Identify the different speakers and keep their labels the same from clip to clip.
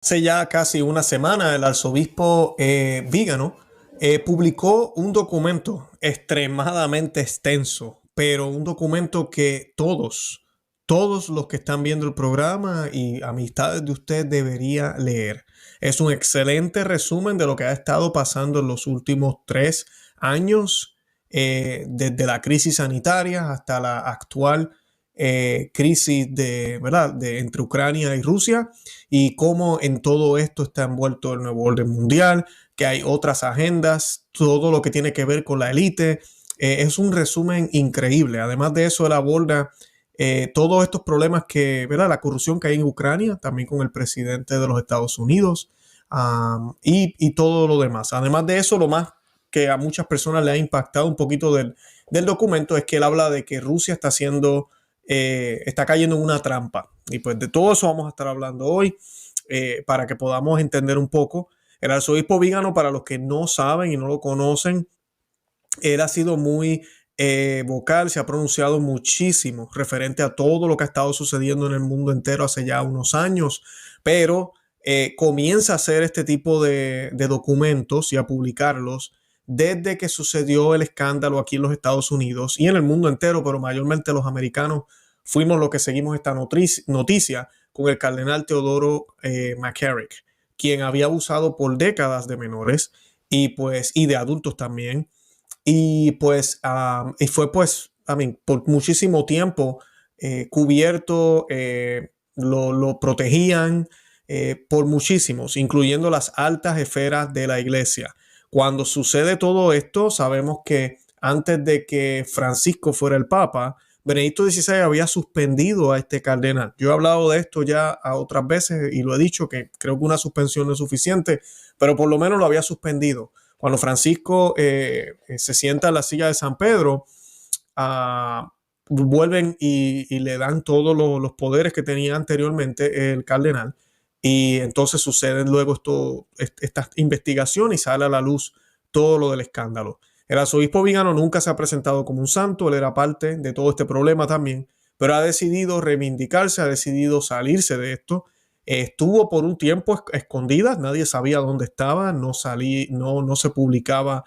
Speaker 1: Hace ya casi una semana el arzobispo Vígano publicó un documento extremadamente extenso, pero un documento que todos los que están viendo el programa y amistades de usted debería leer. Es un excelente resumen de lo que ha estado pasando en los últimos 3 años, desde la crisis sanitaria hasta la actual crisis ¿verdad? Entre Ucrania y Rusia, y cómo en todo esto está envuelto el nuevo orden mundial, que hay otras agendas, todo lo que tiene que ver con la élite. Es un resumen increíble. Además de eso, él aborda todos estos problemas ¿verdad? La corrupción que hay en Ucrania, también con el presidente de los Estados Unidos, y todo lo demás. Además de eso, lo más que a muchas personas le ha impactado un poquito del documento es que él habla de que Rusia está cayendo en una trampa. Y pues de todo eso vamos a estar hablando hoy, para que podamos entender un poco. El arzobispo Vígano, para los que no saben y no lo conocen, él ha sido muy vocal, se ha pronunciado muchísimo referente a todo lo que ha estado sucediendo en el mundo entero hace ya unos años, pero comienza a hacer este tipo de documentos y a publicarlos desde que sucedió el escándalo aquí en los Estados Unidos y en el mundo entero, pero mayormente los americanos fuimos los que seguimos esta noticia con el cardenal Teodoro McCarrick, quien había abusado por décadas de menores y de adultos también. Y pues y fue por muchísimo tiempo cubierto, lo protegían por muchísimos, incluyendo las altas esferas de la iglesia. Cuando sucede todo esto, sabemos que antes de que Francisco fuera el Papa, Benedicto XVI había suspendido a este cardenal. Yo he hablado de esto ya a otras veces y lo he dicho, que creo que una suspensión no es suficiente, pero por lo menos lo había suspendido. Cuando Francisco se sienta en la silla de San Pedro, vuelven y le dan todos los poderes que tenía anteriormente el cardenal. Y entonces suceden luego estas investigaciones y sale a la luz todo lo del escándalo. El arzobispo Vígano nunca se ha presentado como un santo, él era parte de todo este problema también, pero ha decidido reivindicarse, ha decidido salirse de esto. Estuvo por un tiempo escondida, nadie sabía dónde estaba, no se publicaba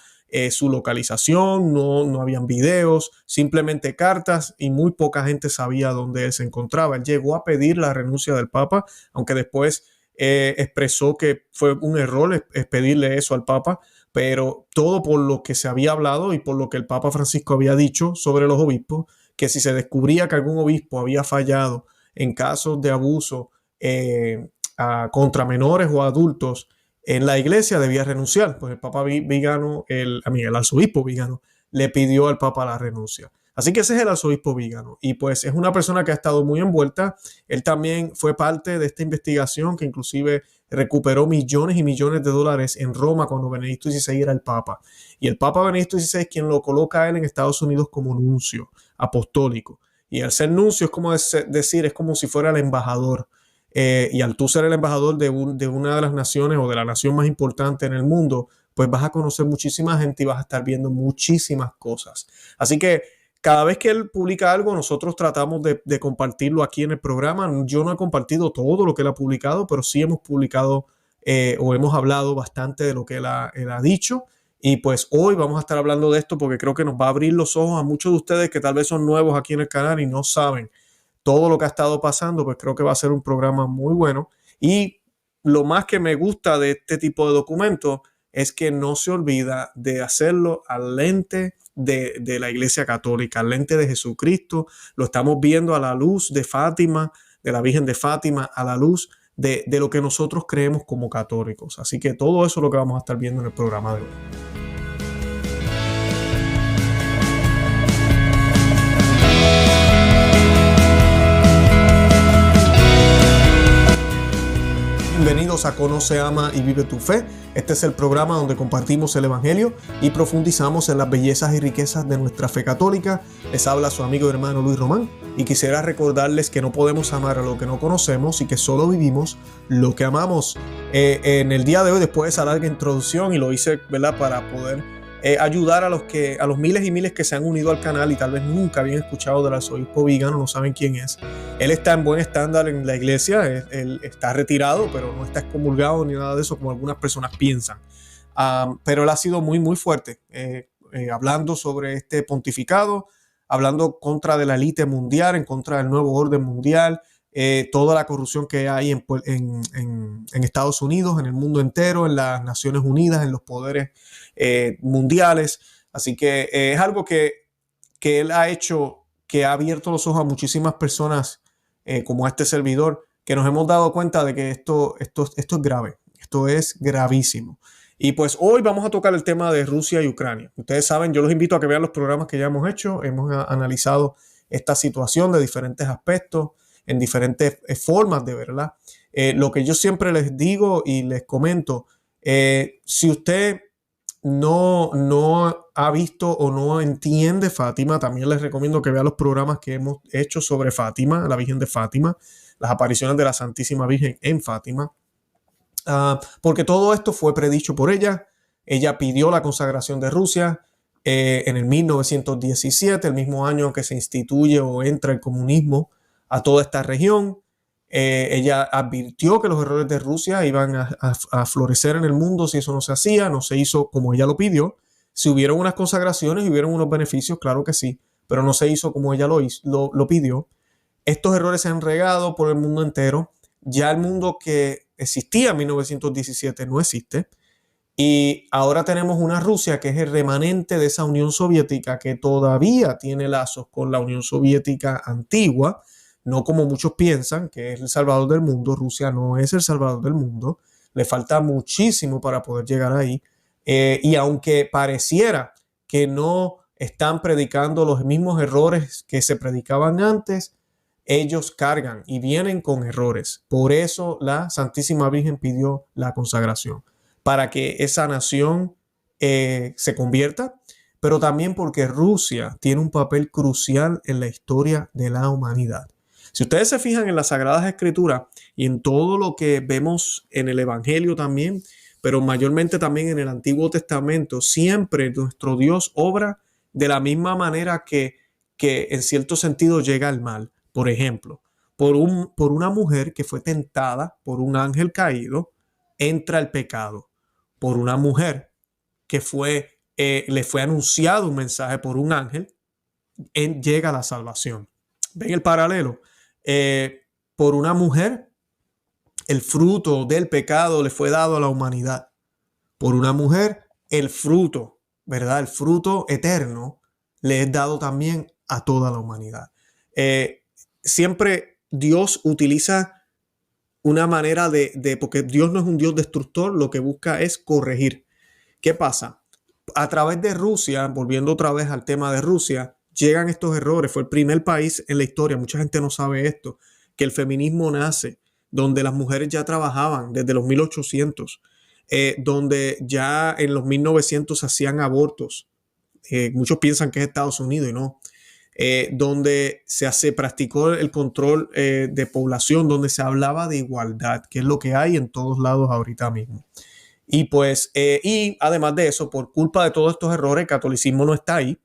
Speaker 1: su localización, no habían videos, simplemente cartas, y muy poca gente sabía dónde él se encontraba. Él llegó a pedir la renuncia del Papa, aunque después expresó que fue un error pedirle eso al Papa, pero todo por lo que se había hablado y por lo que el Papa Francisco había dicho sobre los obispos, que si se descubría que algún obispo había fallado en casos de abuso contra menores o adultos en la iglesia, debía renunciar. Pues el Papa Vígano, el arzobispo Vígano, le pidió al Papa la renuncia. Así que ese es el arzobispo Vígano, y pues es una persona que ha estado muy envuelta. Él también fue parte de esta investigación que inclusive recuperó millones y millones de dólares en Roma cuando Benedicto XVI era el Papa. Y el Papa Benedicto XVI es quien lo coloca a él en Estados Unidos como nuncio apostólico. Y al ser nuncio es como decir, es como si fuera el embajador. Y al tú ser el embajador de una de las naciones o de la nación más importante en el mundo, pues vas a conocer muchísima gente y vas a estar viendo muchísimas cosas. Así que cada vez que él publica algo, nosotros tratamos de compartirlo aquí en el programa. Yo no he compartido todo lo que él ha publicado, pero sí hemos publicado o hemos hablado bastante de lo que él ha dicho. Y pues hoy vamos a estar hablando de esto porque creo que nos va a abrir los ojos a muchos de ustedes que tal vez son nuevos aquí en el canal y no saben todo lo que ha estado pasando. Pues creo que va a ser un programa muy bueno. Y lo más que me gusta de este tipo de documentos es que no se olvida de hacerlo al lente de la Iglesia Católica, al lente de Jesucristo. Lo estamos viendo a la luz de Fátima, de la Virgen de Fátima, a la luz de lo que nosotros creemos como católicos. Así que todo eso es lo que vamos a estar viendo en el programa de hoy. Bienvenidos a Conoce, Ama y Vive tu Fe. Este es el programa donde compartimos el Evangelio y profundizamos en las bellezas y riquezas de nuestra fe católica. Les habla su amigo y hermano Luis Román, y quisiera recordarles que no podemos amar a lo que no conocemos y que solo vivimos lo que amamos. En el día de hoy, después de esa larga introducción, y lo hice, ¿verdad?, para poder ayudar a los miles y miles que se han unido al canal y tal vez nunca habían escuchado del arzobispo Vigano, no saben quién es. Él está en buen estándar en la iglesia, él está retirado, pero no está excomulgado ni nada de eso como algunas personas piensan. Pero él ha sido muy, muy fuerte hablando sobre este pontificado, hablando contra de la élite mundial, en contra del nuevo orden mundial, toda la corrupción que hay en Estados Unidos, en el mundo entero, en las Naciones Unidas, en los poderes mundiales. Así que es algo que él ha hecho, que ha abierto los ojos a muchísimas personas como este servidor, que nos hemos dado cuenta de que esto es grave, esto es gravísimo. Y pues hoy vamos a tocar el tema de Rusia y Ucrania. Ustedes saben, yo los invito a que vean los programas que ya hemos hecho. Hemos analizado esta situación de diferentes aspectos, en diferentes formas de verla. Lo que yo siempre les digo y les comento, si usted no ha visto o no entiende Fátima, también les recomiendo que vea los programas que hemos hecho sobre Fátima, la Virgen de Fátima, las apariciones de la Santísima Virgen en Fátima. Porque todo esto fue predicho por ella. Ella pidió la consagración de Rusia en el 1917, el mismo año que se instituye o entra el comunismo a toda esta región. Ella advirtió que los errores de Rusia iban a florecer en el mundo si eso no se hacía, no se hizo como ella lo pidió. Si hubieron unas consagraciones y hubieron unos beneficios, claro que sí, pero no se hizo como ella lo pidió. Estos errores se han regado por el mundo entero. Ya el mundo que existía en 1917 no existe. Y ahora tenemos una Rusia que es el remanente de esa Unión Soviética que todavía tiene lazos con la Unión Soviética antigua, no como muchos piensan que es el salvador del mundo. Rusia no es el salvador del mundo, le falta muchísimo para poder llegar ahí. Y aunque pareciera que no están predicando los mismos errores que se predicaban antes, ellos cargan y vienen con errores. Por eso la Santísima Virgen pidió la consagración, para que esa nación se convierta, pero también porque Rusia tiene un papel crucial en la historia de la humanidad. Si ustedes se fijan en las Sagradas Escrituras y en todo lo que vemos en el Evangelio también, pero mayormente también en el Antiguo Testamento, siempre nuestro Dios obra de la misma manera que en cierto sentido llega al mal. Por ejemplo, por una mujer que fue tentada por un ángel caído, entra el pecado. Por una mujer que le fue anunciado un mensaje por un ángel, llega la salvación. ¿Ven el paralelo? Por una mujer, el fruto del pecado le fue dado a la humanidad. Por una mujer, el fruto, ¿verdad? El fruto eterno le es dado también a toda la humanidad. Siempre Dios utiliza una manera porque Dios no es un Dios destructor, lo que busca es corregir. ¿Qué pasa? A través de Rusia, volviendo otra vez al tema de Rusia, llegan estos errores. Fue el primer país en la historia, mucha gente no sabe esto, que el feminismo nace, donde las mujeres ya trabajaban desde los 1800, donde ya en los 1900 hacían abortos. Muchos piensan que es Estados Unidos y no. Donde practicó el control de población, donde se hablaba de igualdad, que es lo que hay en todos lados ahorita mismo. Y pues, y además de eso, por culpa de todos estos errores, el catolicismo no está ahí.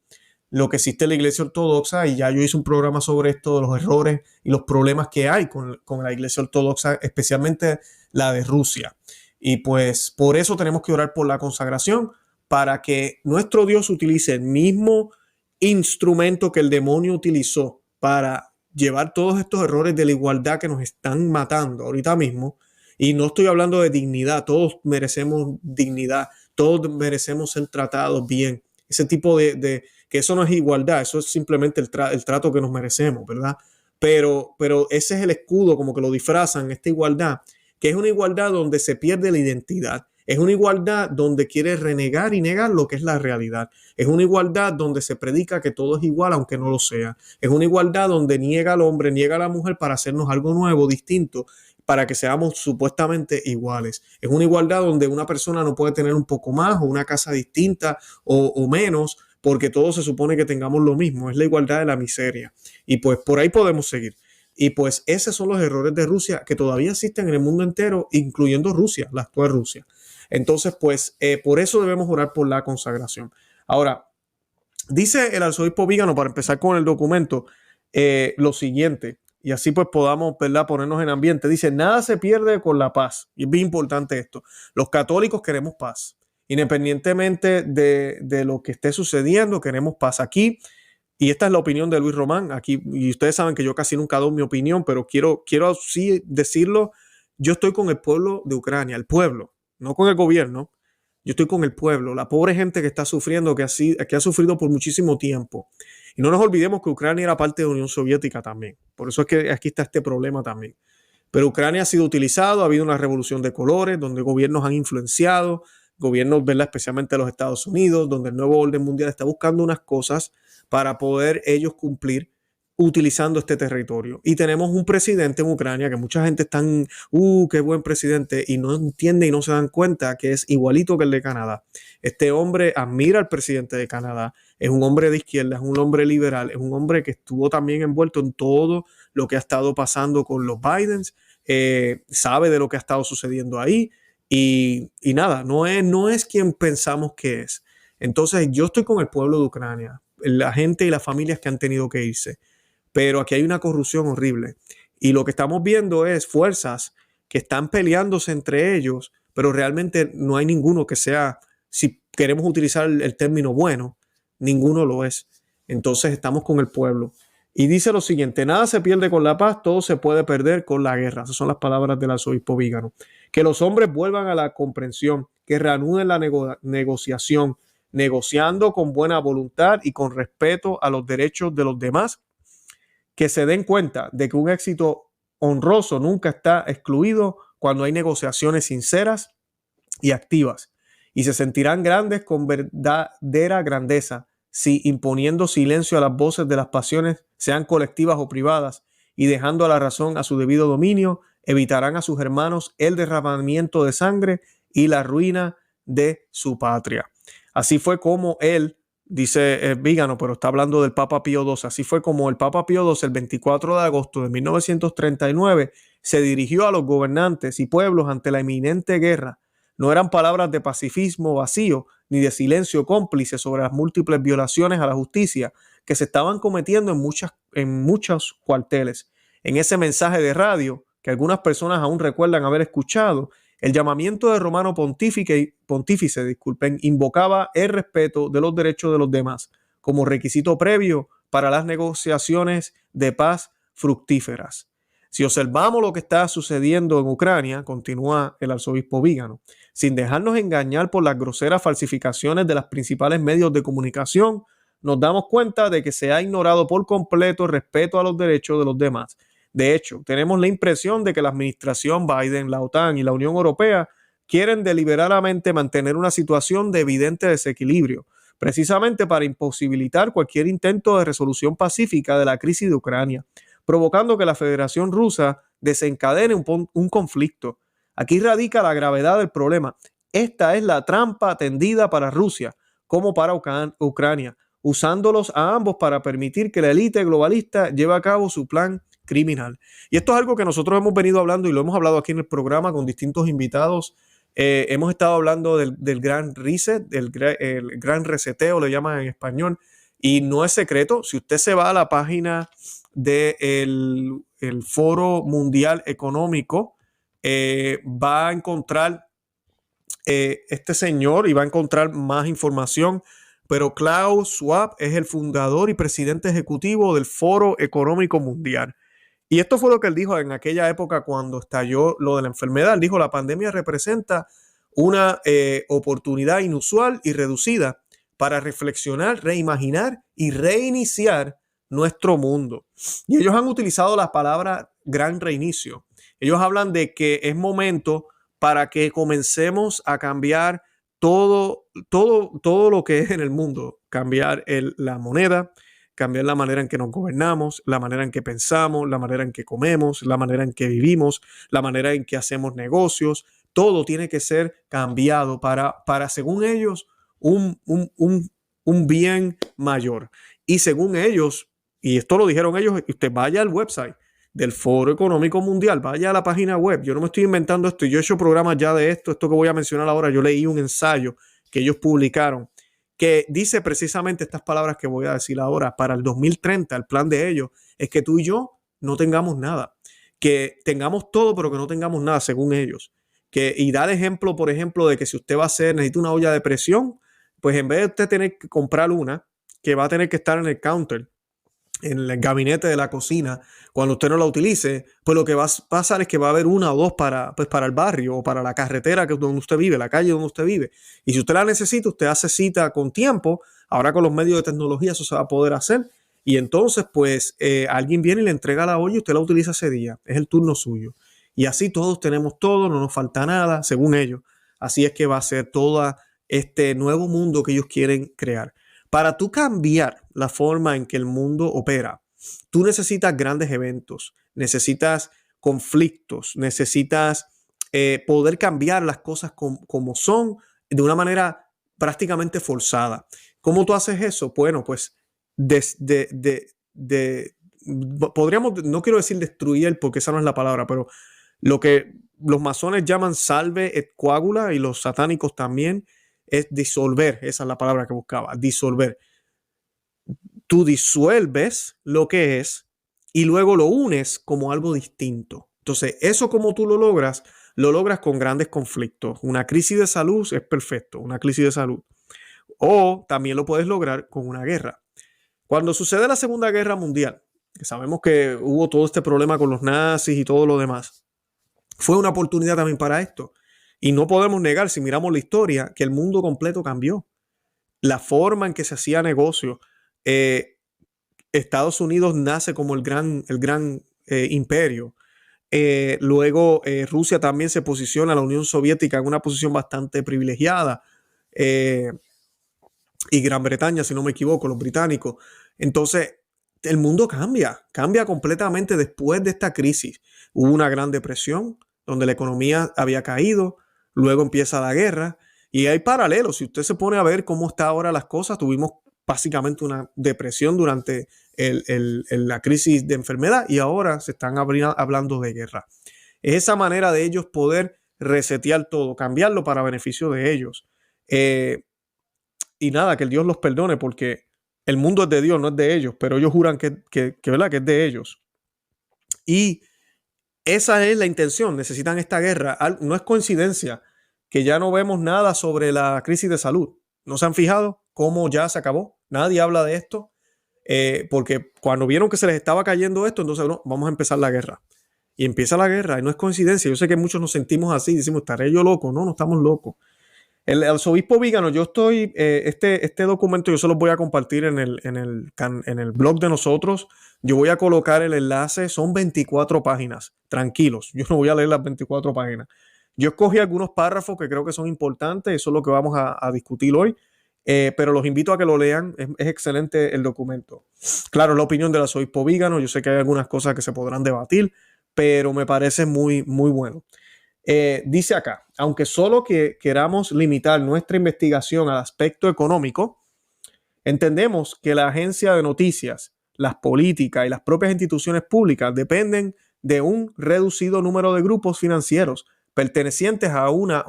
Speaker 1: Lo que existe es la Iglesia Ortodoxa, y ya yo hice un programa sobre esto, de los errores y los problemas que hay con la Iglesia Ortodoxa, especialmente la de Rusia. Y pues por eso tenemos que orar por la consagración, para que nuestro Dios utilice el mismo instrumento que el demonio utilizó para llevar todos estos errores de la igualdad que nos están matando ahorita mismo. Y no estoy hablando de dignidad, todos merecemos dignidad, todos merecemos ser tratados bien. Ese tipo de que eso no es igualdad, eso es simplemente el trato que nos merecemos, ¿verdad? Pero ese es el escudo, como que lo disfrazan, esta igualdad, que es una igualdad donde se pierde la identidad. Es una igualdad donde quiere renegar y negar lo que es la realidad. Es una igualdad donde se predica que todo es igual aunque no lo sea. Es una igualdad donde niega al hombre, niega a la mujer para hacernos algo nuevo, distinto, para que seamos supuestamente iguales. Es una igualdad donde una persona no puede tener un poco más o una casa distinta o menos, porque todos se supone que tengamos lo mismo. Es la igualdad de la miseria. Y pues por ahí podemos seguir. Y pues esos son los errores de Rusia que todavía existen en el mundo entero, incluyendo Rusia, la actual Rusia. Entonces, pues por eso debemos orar por la consagración. Ahora, dice el arzobispo Vígano, para empezar con el documento, lo siguiente, y así pues podamos, ¿verdad?, ponernos en ambiente. Dice, nada se pierde con la paz. Y es bien importante esto. Los católicos queremos paz. Independientemente de lo que esté sucediendo, queremos paz aquí. Y esta es la opinión de Luis Román. Aquí, y ustedes saben que yo casi nunca doy mi opinión, pero quiero sí decirlo. Yo estoy con el pueblo de Ucrania, el pueblo, no con el gobierno. Yo estoy con el pueblo, la pobre gente que está sufriendo, que ha sufrido por muchísimo tiempo. Y no nos olvidemos que Ucrania era parte de la Unión Soviética también. Por eso es que aquí está este problema también. Pero Ucrania ha sido utilizado, ha habido una revolución de colores, donde gobiernos han influenciado, gobiernos, ¿verdad?, especialmente los Estados Unidos, donde el nuevo orden mundial está buscando unas cosas para poder ellos cumplir utilizando este territorio. Y tenemos un presidente en Ucrania que mucha gente está qué buen presidente, y no entiende y no se dan cuenta que es igualito que el de Canadá. Este hombre admira al presidente de Canadá, es un hombre de izquierda, es un hombre liberal, es un hombre que estuvo también envuelto en todo lo que ha estado pasando con los Bidens, sabe de lo que ha estado sucediendo ahí, y nada, no es quien pensamos que es. Entonces yo estoy con el pueblo de Ucrania, la gente y las familias que han tenido que irse. Pero aquí hay una corrupción horrible. Y lo que estamos viendo es fuerzas que están peleándose entre ellos, pero realmente no hay ninguno que sea, si queremos utilizar el término bueno, ninguno lo es. Entonces estamos con el pueblo. Y dice lo siguiente, nada se pierde con la paz, todo se puede perder con la guerra. Esas son las palabras del arzobispo Vígano. Que los hombres vuelvan a la comprensión, que reanuden la negociación, negociando con buena voluntad y con respeto a los derechos de los demás, que se den cuenta de que un éxito honroso nunca está excluido cuando hay negociaciones sinceras y activas, y se sentirán grandes con verdadera grandeza si, imponiendo silencio a las voces de las pasiones, sean colectivas o privadas, y dejando a la razón a su debido dominio, evitarán a sus hermanos el derramamiento de sangre y la ruina de su patria. Así fue como él, dice Vígano, pero está hablando del Papa Pío XII. Así fue como el Papa Pío XII, el 24 de agosto de 1939, se dirigió a los gobernantes y pueblos ante la inminente guerra. No eran palabras de pacifismo vacío ni de silencio cómplice sobre las múltiples violaciones a la justicia que se estaban cometiendo en muchos cuarteles. En ese mensaje de radio, que algunas personas aún recuerdan haber escuchado, el llamamiento de Romano Pontífice, invocaba el respeto de los derechos de los demás como requisito previo para las negociaciones de paz fructíferas. Si observamos lo que está sucediendo en Ucrania, continúa el arzobispo Vígano, sin dejarnos engañar por las groseras falsificaciones de los principales medios de comunicación, nos damos cuenta de que se ha ignorado por completo el respeto a los derechos de los demás. De hecho, tenemos la impresión de que la administración Biden, la OTAN y la Unión Europea quieren deliberadamente mantener una situación de evidente desequilibrio, precisamente para imposibilitar cualquier intento de resolución pacífica de la crisis de Ucrania, provocando que la Federación Rusa desencadene un conflicto. Aquí radica la gravedad del problema. Esta es la trampa tendida para Rusia como para Ucrania, usándolos a ambos para permitir que la élite globalista lleve a cabo su plan criminal. Y esto es algo que nosotros hemos venido hablando y lo hemos hablado aquí en el programa con distintos invitados. Hemos estado hablando del gran reset, el gran reseteo, le llaman en español, y no es secreto. Si usted se va a la página del Foro Mundial Económico, va a encontrar este señor y va a encontrar más información. Pero Klaus Schwab es el fundador y presidente ejecutivo del Foro Económico Mundial. Y esto fue lo que él dijo en aquella época cuando estalló lo de la enfermedad. Él dijo, la pandemia representa una oportunidad inusual y reducida para reflexionar, reimaginar y reiniciar nuestro mundo. Y ellos han utilizado la palabra gran reinicio. Ellos hablan de que es momento para que comencemos a cambiar todo lo que es en el mundo. Cambiar la moneda, cambiar la manera en que nos gobernamos, la manera en que pensamos, la manera en que comemos, la manera en que vivimos, la manera en que hacemos negocios. Todo tiene que ser cambiado para según ellos, un bien mayor. Y según ellos, y esto lo dijeron ellos, usted vaya al website del Foro Económico Mundial, vaya a la página web. Yo no me estoy inventando esto, yo he hecho programas ya de esto que voy a mencionar ahora. Yo leí un ensayo que ellos publicaron que dice precisamente estas palabras que voy a decir ahora. Para el 2030, el plan de ellos es que tú y yo no tengamos nada, que tengamos todo, pero que no tengamos nada, según ellos. Y da el ejemplo, por ejemplo, de que si usted va a hacer, necesita una olla de presión, pues en vez de usted tener que comprar una, que va a tener que estar en el counter, en el gabinete de la cocina, cuando usted no la utilice, pues lo que va a pasar es que va a haber una o dos para el barrio o para la carretera donde usted vive, la calle donde usted vive. Y si usted la necesita, usted hace cita con tiempo. Ahora con los medios de tecnología eso se va a poder hacer. Y entonces, pues, alguien viene y le entrega la olla y usted la utiliza ese día. Es el turno suyo. Y así todos tenemos todo, no nos falta nada, según ellos. Así es que va a ser todo este nuevo mundo que ellos quieren crear. Para tú cambiar la forma en que el mundo opera, tú necesitas grandes eventos, necesitas conflictos, necesitas poder cambiar las cosas como son de una manera prácticamente forzada. ¿Cómo tú haces eso? Bueno, pues podríamos, no quiero decir destruir porque esa no es la palabra, pero lo que los masones llaman salve et coagula y los satánicos también, es disolver. Esa es la palabra que buscaba, disolver. Tú disuelves lo que es y luego lo unes como algo distinto. Entonces, eso como tú lo logras con grandes conflictos. Una crisis de salud es perfecto, una crisis de salud. O también lo puedes lograr con una guerra. Cuando sucede la Segunda Guerra Mundial, que sabemos que hubo todo este problema con los nazis y todo lo demás, fue una oportunidad también para esto. Y no podemos negar, si miramos la historia, que el mundo completo cambió. La forma en que se hacía negocio. Estados Unidos nace como el gran imperio. Luego Rusia también se posiciona, la Unión Soviética, en una posición bastante privilegiada. Y Gran Bretaña, si no me equivoco, los británicos. Entonces, el mundo cambia completamente después de esta crisis. Hubo una gran depresión donde la economía había caído, luego empieza la guerra y hay paralelos. Si usted se pone a ver cómo está ahora las cosas, tuvimos básicamente una depresión durante la crisis de enfermedad y ahora se están hablando de guerra. Es esa manera de ellos poder resetear todo, cambiarlo para beneficio de ellos. Y nada, que el Dios los perdone porque el mundo es de Dios, no es de ellos, pero ellos juran ¿verdad? Que es de ellos. Y esa es la intención, necesitan esta guerra. No es coincidencia que ya no vemos nada sobre la crisis de salud. ¿No se han fijado cómo ya se acabó? Nadie habla de esto, porque cuando vieron que se les estaba cayendo esto, entonces no, vamos a empezar la guerra. Y empieza la guerra, y no es coincidencia. Yo sé que muchos nos sentimos así, decimos, ¿estaré yo loco? No, no estamos locos. El arzobispo Vígano, yo estoy, este documento yo se los voy a compartir en el blog de nosotros. Yo voy a colocar el enlace, son 24 páginas, tranquilos, yo no voy a leer las 24 páginas. Yo escogí algunos párrafos que creo que son importantes, eso es lo que vamos a discutir hoy, pero los invito a que lo lean, es excelente el documento. Claro, la opinión del arzobispo Vígano, yo sé que hay algunas cosas que se podrán debatir, pero me parece muy, muy bueno. Dice acá, aunque solo queramos limitar nuestra investigación al aspecto económico, entendemos que la agencia de noticias, las políticas y las propias instituciones públicas dependen de un reducido número de grupos financieros pertenecientes a una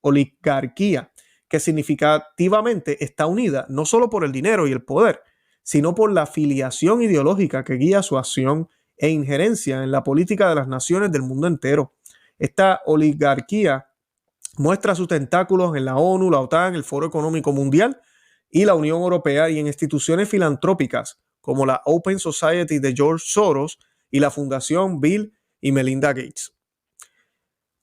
Speaker 1: oligarquía que significativamente está unida no solo por el dinero y el poder, sino por la afiliación ideológica que guía su acción e injerencia en la política de las naciones del mundo entero. Esta oligarquía muestra sus tentáculos en la ONU, la OTAN, el Foro Económico Mundial y la Unión Europea y en instituciones filantrópicas como la Open Society de George Soros y la Fundación Bill y Melinda Gates.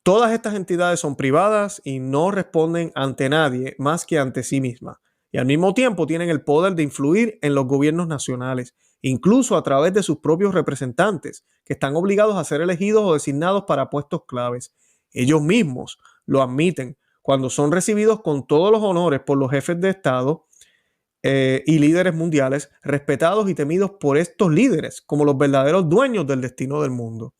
Speaker 1: Todas estas entidades son privadas y no responden ante nadie más que ante sí mismas. Y al mismo tiempo tienen el poder de influir en los gobiernos nacionales, incluso a través de sus propios representantes, que están obligados a ser elegidos o designados para puestos claves. Ellos mismos lo admiten cuando son recibidos con todos los honores por los jefes de Estado y líderes mundiales, respetados y temidos por estos líderes como los verdaderos dueños del destino del mundo.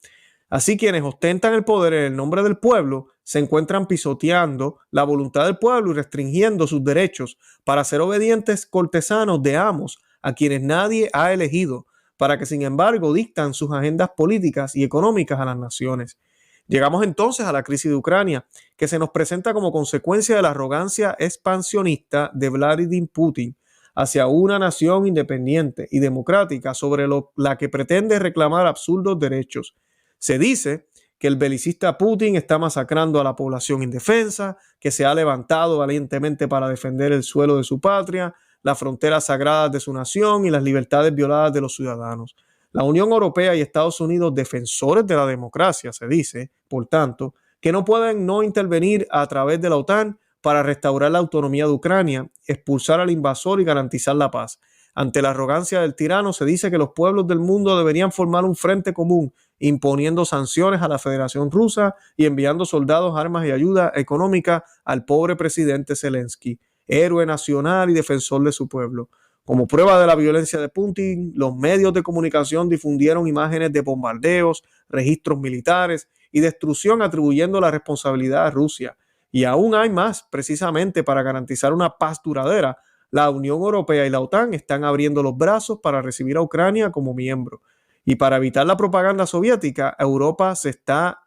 Speaker 1: Así quienes ostentan el poder en el nombre del pueblo se encuentran pisoteando la voluntad del pueblo y restringiendo sus derechos para ser obedientes cortesanos de amos a quienes nadie ha elegido, para que sin embargo dictan sus agendas políticas y económicas a las naciones. Llegamos entonces a la crisis de Ucrania, que se nos presenta como consecuencia de la arrogancia expansionista de Vladimir Putin hacia una nación independiente y democrática sobre la que pretende reclamar absurdos derechos. Se dice que el belicista Putin está masacrando a la población indefensa, que se ha levantado valientemente para defender el suelo de su patria, las fronteras sagradas de su nación y las libertades violadas de los ciudadanos. La Unión Europea y Estados Unidos, defensores de la democracia, se dice, por tanto, que no pueden no intervenir a través de la OTAN para restaurar la autonomía de Ucrania, expulsar al invasor y garantizar la paz. Ante la arrogancia del tirano, se dice que los pueblos del mundo deberían formar un frente común, imponiendo sanciones a la Federación Rusa y enviando soldados, armas y ayuda económica al pobre presidente Zelensky, héroe nacional y defensor de su pueblo. Como prueba de la violencia de Putin, los medios de comunicación difundieron imágenes de bombardeos, registros militares y destrucción atribuyendo la responsabilidad a Rusia. Y aún hay más, precisamente para garantizar una paz duradera. La Unión Europea y la OTAN están abriendo los brazos para recibir a Ucrania como miembro. Y para evitar la propaganda soviética, Europa se está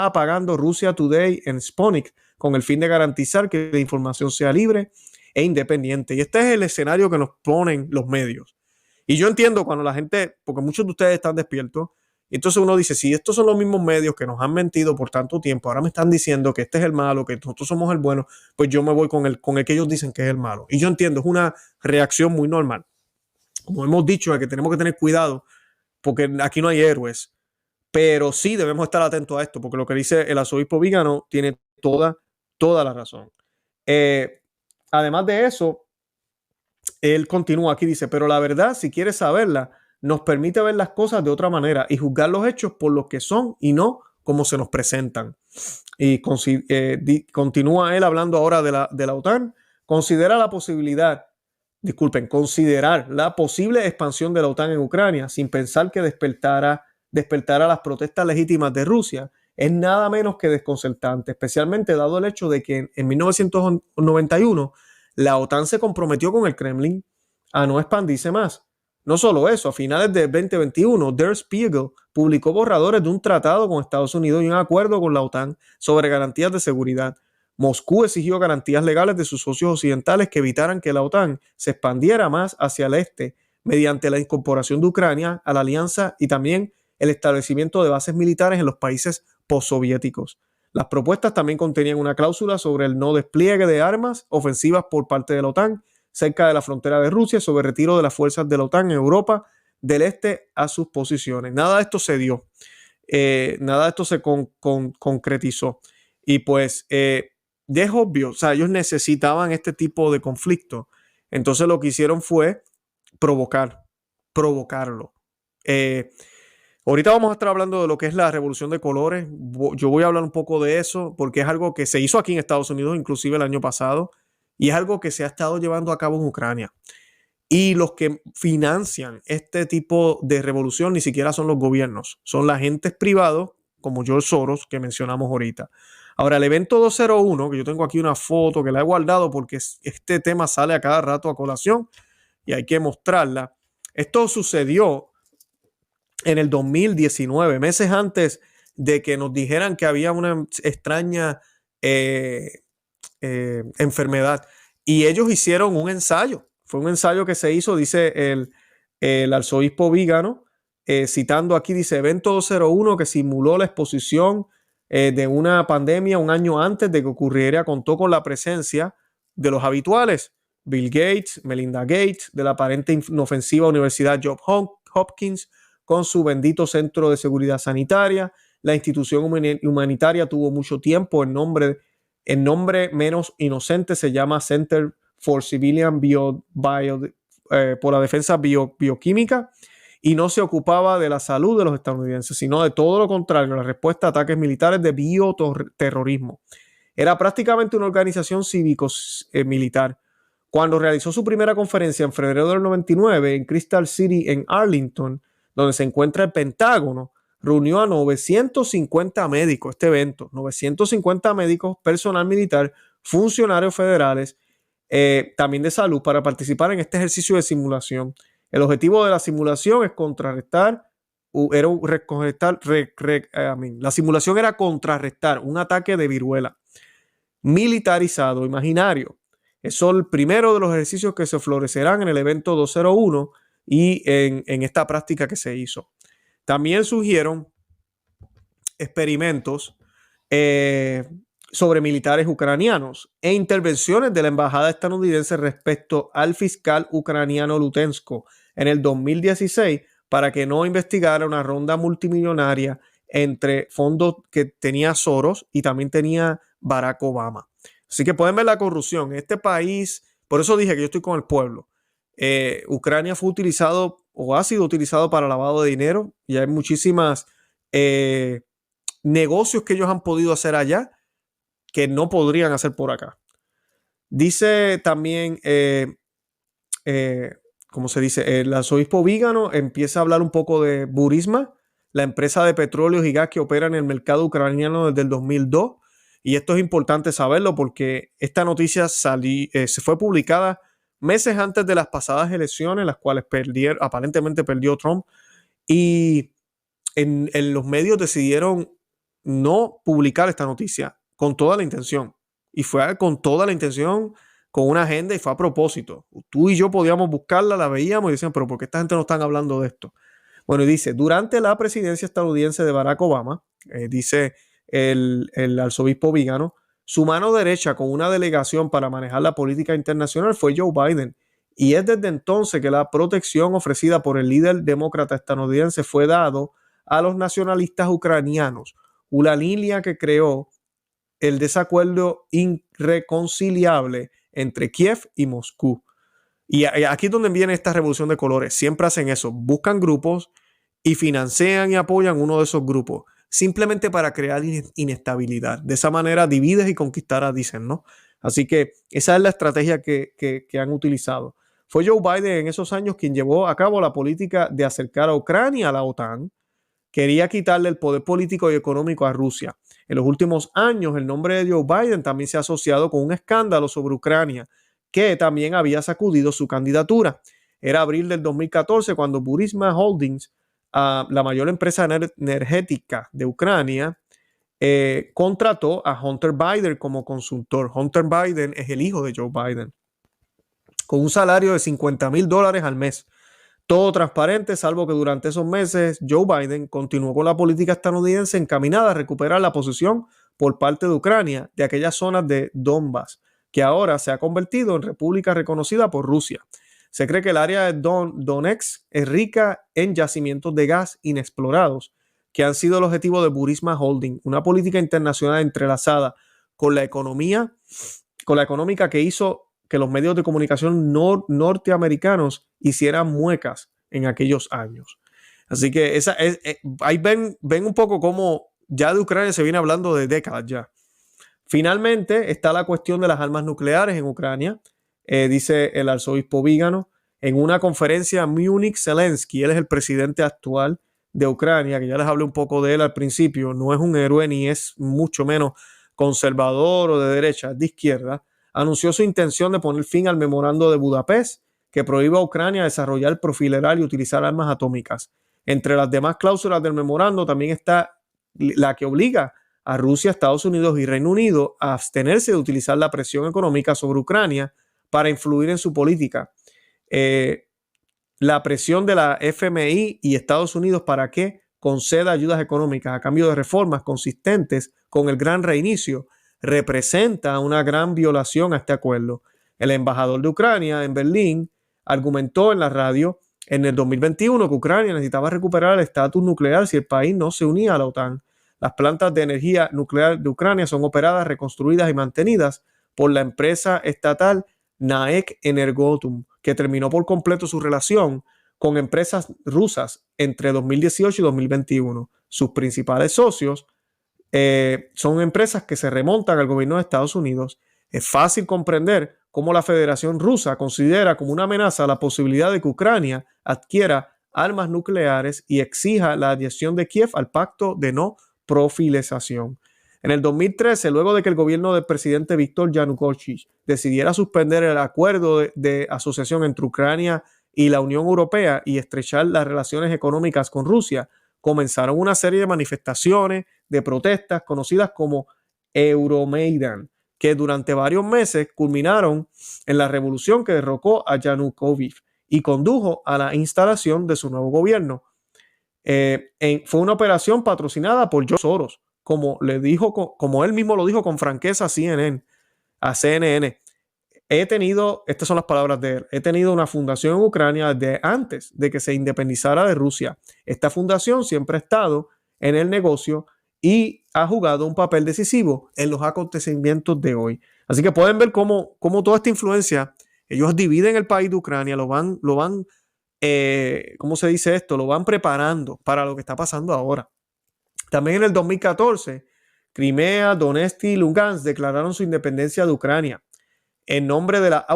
Speaker 1: apagando Russia Today en Sputnik con el fin de garantizar que la información sea libre e independiente. Y este es el escenario que nos ponen los medios. Y yo entiendo cuando la gente, porque muchos de ustedes están despiertos, y entonces uno dice, si estos son los mismos medios que nos han mentido por tanto tiempo, ahora me están diciendo que este es el malo, que nosotros somos el bueno, pues yo me voy con el que ellos dicen que es el malo. Y yo entiendo, es una reacción muy normal. Como hemos dicho, es que tenemos que tener cuidado, porque aquí no hay héroes, pero sí debemos estar atentos a esto, porque lo que dice el arzobispo Vígano tiene toda la razón. Además de eso, él continúa aquí, dice, pero la verdad, si quieres saberla, nos permite ver las cosas de otra manera y juzgar los hechos por lo que son y no como se nos presentan. Y continúa él hablando ahora de la OTAN. Considerar la posible expansión de la OTAN en Ucrania sin pensar que despertara las protestas legítimas de Rusia es nada menos que desconcertante, especialmente dado el hecho de que en 1991 la OTAN se comprometió con el Kremlin a no expandirse más. No solo eso, a finales de 2021, Der Spiegel publicó borradores de un tratado con Estados Unidos y un acuerdo con la OTAN sobre garantías de seguridad. Moscú exigió garantías legales de sus socios occidentales que evitaran que la OTAN se expandiera más hacia el este mediante la incorporación de Ucrania a la alianza y también el establecimiento de bases militares en los países postsoviéticos. Las propuestas también contenían una cláusula sobre el no despliegue de armas ofensivas por parte de la OTAN cerca de la frontera de Rusia, sobre el retiro de las fuerzas de la OTAN en Europa del este a sus posiciones. Nada de esto se dio, nada de esto se concretizó. Y pues es obvio, o sea, ellos necesitaban este tipo de conflicto. Entonces lo que hicieron fue provocarlo. Ahorita vamos a estar hablando de lo que es la revolución de colores. Yo voy a hablar un poco de eso porque es algo que se hizo aquí en Estados Unidos, inclusive el año pasado, y es algo que se ha estado llevando a cabo en Ucrania. Y los que financian este tipo de revolución ni siquiera son los gobiernos, son los agentes privados como George Soros que mencionamos ahorita. Ahora, el evento 201, que yo tengo aquí una foto que la he guardado porque este tema sale a cada rato a colación y hay que mostrarla. Esto sucedió en el 2019, meses antes de que nos dijeran que había una extraña enfermedad. Y ellos hicieron un ensayo. Fue un ensayo que se hizo, dice el arzobispo Vígano, citando aquí, dice, evento 201 que simuló la exposición de una pandemia un año antes de que ocurriera, contó con la presencia de los habituales, Bill Gates, Melinda Gates, de la aparente inofensiva Universidad Johns Hopkins, con su bendito Centro de Seguridad Sanitaria. La institución humanitaria tuvo mucho tiempo el nombre menos inocente, se llama Center for Civilian por la defensa bioquímica, y no se ocupaba de la salud de los estadounidenses, sino de todo lo contrario, la respuesta a ataques militares de bioterrorismo. Era prácticamente una organización cívico-militar. Cuando realizó su primera conferencia en febrero del 99 en Crystal City, en Arlington, donde se encuentra el Pentágono, reunió a 950 médicos, este evento, 950 médicos, personal militar, funcionarios federales, también de salud, para participar en este ejercicio de simulación. El objetivo de la simulación es contrarrestar la simulación era contrarrestar un ataque de viruela militarizado imaginario. Es el primero de los ejercicios que se florecerán en el evento 201 y en esta práctica que se hizo. También surgieron experimentos sobre militares ucranianos e intervenciones de la embajada estadounidense respecto al fiscal ucraniano Lutensko en el 2016 para que no investigara una ronda multimillonaria entre fondos que tenía Soros y también tenía Barack Obama. Así que pueden ver la corrupción. Este país, por eso dije que yo estoy con el pueblo. Ucrania fue utilizado o ha sido utilizado para lavado de dinero y hay muchísimas negocios que ellos han podido hacer allá que no podrían hacer por acá. Dice también, ¿cómo se dice? El arzobispo Vígano empieza a hablar un poco de Burisma, la empresa de petróleo y gas que opera en el mercado ucraniano desde el 2002. Y esto es importante saberlo porque esta noticia se fue publicada meses antes de las pasadas elecciones, las cuales aparentemente perdió Trump. Y en los medios decidieron no publicar esta noticia con toda la intención. Y fue con toda la intención, con una agenda y fue a propósito. Tú y yo podíamos buscarla, la veíamos y decían, pero ¿por qué esta gente no están hablando de esto? Bueno, y dice, durante la presidencia estadounidense de Barack Obama, dice el arzobispo Vígano, su mano derecha con una delegación para manejar la política internacional fue Joe Biden. Y es desde entonces que la protección ofrecida por el líder demócrata estadounidense fue dado a los nacionalistas ucranianos, una línea que creó el desacuerdo irreconciliable entre Kiev y Moscú. Y aquí es donde viene esta revolución de colores. Siempre hacen eso, buscan grupos y financian y apoyan uno de esos grupos, simplemente para crear inestabilidad. De esa manera divides y conquistarás, dicen, ¿no? Así que esa es la estrategia que han utilizado. Fue Joe Biden en esos años quien llevó a cabo la política de acercar a Ucrania a la OTAN. Quería quitarle el poder político y económico a Rusia. En los últimos años, el nombre de Joe Biden también se ha asociado con un escándalo sobre Ucrania, que también había sacudido su candidatura. Era abril del 2014 cuando Burisma Holdings, la mayor empresa energética de Ucrania, contrató a Hunter Biden como consultor. Hunter Biden es el hijo de Joe Biden, con un salario de $50,000 al mes. Todo transparente, salvo que durante esos meses Joe Biden continuó con la política estadounidense encaminada a recuperar la posesión por parte de Ucrania de aquellas zonas de Donbass, que ahora se ha convertido en república reconocida por Rusia. Se cree que el área de Donetsk es rica en yacimientos de gas inexplorados, que han sido el objetivo de Burisma Holding, una política internacional entrelazada con la económica que hizo que los medios de comunicación norteamericanos hicieran muecas en aquellos años. Así que ahí ven un poco cómo ya de Ucrania se viene hablando de décadas ya. Finalmente está la cuestión de las armas nucleares en Ucrania, dice el arzobispo Vígano, en una conferencia en Múnich. Zelensky, él es el presidente actual de Ucrania, que ya les hablé un poco de él al principio, no es un héroe ni es mucho menos conservador o de derecha, es de izquierda. Anunció su intención de poner fin al memorando de Budapest, que prohíbe a Ucrania desarrollar, profilerar y utilizar armas atómicas. Entre las demás cláusulas del memorando también está la que obliga a Rusia, Estados Unidos y Reino Unido a abstenerse de utilizar la presión económica sobre Ucrania para influir en su política. La presión de la FMI y Estados Unidos para que conceda ayudas económicas a cambio de reformas consistentes con el gran reinicio representa una gran violación a este acuerdo. El embajador de Ucrania en Berlín argumentó en la radio en el 2021 que Ucrania necesitaba recuperar el estatus nuclear si el país no se unía a la OTAN. Las plantas de energía nuclear de Ucrania son operadas, reconstruidas y mantenidas por la empresa estatal NAEK Energoatom, que terminó por completo su relación con empresas rusas entre 2018 y 2021. Sus principales socios son empresas que se remontan al gobierno de Estados Unidos. Es fácil comprender cómo la Federación Rusa considera como una amenaza la posibilidad de que Ucrania adquiera armas nucleares y exija la adhesión de Kiev al pacto de no proliferación. En el 2013, luego de que el gobierno del presidente Víktor Yanukovych decidiera suspender el acuerdo de asociación entre Ucrania y la Unión Europea y estrechar las relaciones económicas con Rusia, comenzaron una serie de manifestaciones, de protestas conocidas como Euromaidan, que durante varios meses culminaron en la revolución que derrocó a Yanukovych y condujo a la instalación de su nuevo gobierno. Fue una operación patrocinada por George Soros, como él mismo lo dijo con franqueza a CNN. Estas son las palabras de él, he tenido una fundación en Ucrania desde antes de que se independizara de Rusia. Esta fundación siempre ha estado en el negocio y ha jugado un papel decisivo en los acontecimientos de hoy. Así que pueden ver cómo toda esta influencia, ellos dividen el país de Ucrania, lo van ¿cómo se dice esto? Lo van preparando para lo que está pasando ahora. También en el 2014, Crimea, Donetsk y Lugansk declararon su independencia de Ucrania en nombre de la